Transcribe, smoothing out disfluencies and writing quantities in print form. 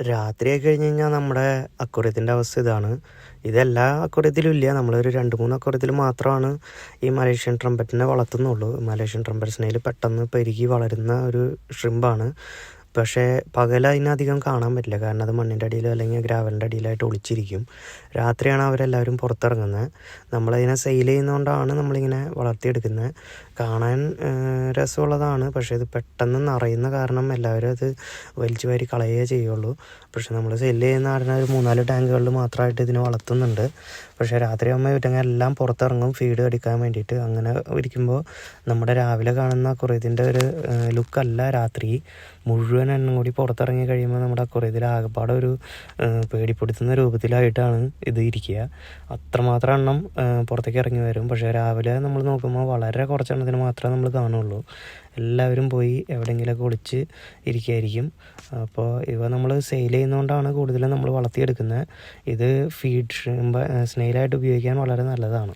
രാത്രിയായി കഴിഞ്ഞ് കഴിഞ്ഞാൽ നമ്മുടെ അക്വേറിയത്തിൻ്റെ അവസ്ഥ ഇതാണ്. ഇതെല്ലാ അക്വേറിയത്തിലും ഇല്ല. നമ്മളൊരു 2-3 അക്വേറിയത്തിൽ മാത്രമാണ് ഈ മലേഷ്യൻ ട്രംപറ്റിനെ വളർത്തുന്നുള്ളൂ. മലേഷ്യൻ ട്രംപറ്റ് സ്നെയിൽ പെട്ടെന്ന് പെരുകി വളരുന്ന ഒരു ഷ്രിമ്പാണ്. പക്ഷേ പകൽ അതിനധികം കാണാൻ പറ്റില്ല, കാരണം അത് മണ്ണിൻ്റെ അടിയിലോ അല്ലെങ്കിൽ ഗ്രാവലിൻ്റെ അടിയിലായിട്ട് ഒളിച്ചിരിക്കും. രാത്രിയാണ് അവരെല്ലാവരും പുറത്തിറങ്ങുന്നത്. നമ്മളതിനെ സെയിൽ ചെയ്യുന്നതുകൊണ്ടാണ് നമ്മളിങ്ങനെ വളർത്തിയെടുക്കുന്നത്. കാണാൻ രസമുള്ളതാണ്, പക്ഷേ ഇത് പെട്ടെന്ന് നിറയുന്ന കാരണം എല്ലാവരും അത് വലിച്ചു വാരി കളയുകയേ ചെയ്യുള്ളൂ. പക്ഷേ നമ്മൾ സെല്ല് ചെയ്യുന്ന കാരണം ഒരു 3-4 ടാങ്കുകളിൽ മാത്രമായിട്ട് ഇതിനെ വളർത്തുന്നുണ്ട്. പക്ഷേ രാത്രിയാകുമ്പോൾ ഇവറ്റങ്ങൾ എല്ലാം പുറത്തിറങ്ങും ഫീഡ് അടിക്കാൻ വേണ്ടിയിട്ട്. അങ്ങനെ ഇരിക്കുമ്പോൾ നമ്മുടെ രാവിലെ കാണുന്ന അക്വേറിയത്തിൻ്റെ ഒരു ലുക്കല്ല രാത്രി. മുഴുവൻ എണ്ണം കൂടി പുറത്തിറങ്ങി കഴിയുമ്പോൾ നമ്മുടെ അക്വേറിയത്തിൽ ആകെപ്പാടെ ഒരു പേടിപ്പെടുത്തുന്ന രൂപത്തിലായിട്ടാണ് ഇത് ഇരിക്കുക. അത്രമാത്രം എണ്ണം പുറത്തേക്ക് ഇറങ്ങി വരും. പക്ഷേ രാവിലെ നമ്മൾ നോക്കുമ്പോൾ വളരെ കുറച്ചെണ്ണത്തിന് മാത്രമേ നമ്മൾ കാണുള്ളൂ. എല്ലാവരും പോയി എവിടെയെങ്കിലുമൊക്കെ ഒളിച്ച് ഇരിക്കുകയായിരിക്കും. അപ്പോൾ ഇവ നമ്മൾ സെയിൽ ചെയ്യുന്നതുകൊണ്ടാണ് കൂടുതലും നമ്മൾ വളർത്തിയെടുക്കുന്നത്. ഇത് ഫീഡ് സ്നെയിലായിട്ട് ഉപയോഗിക്കാൻ വളരെ നല്ലതാണ്.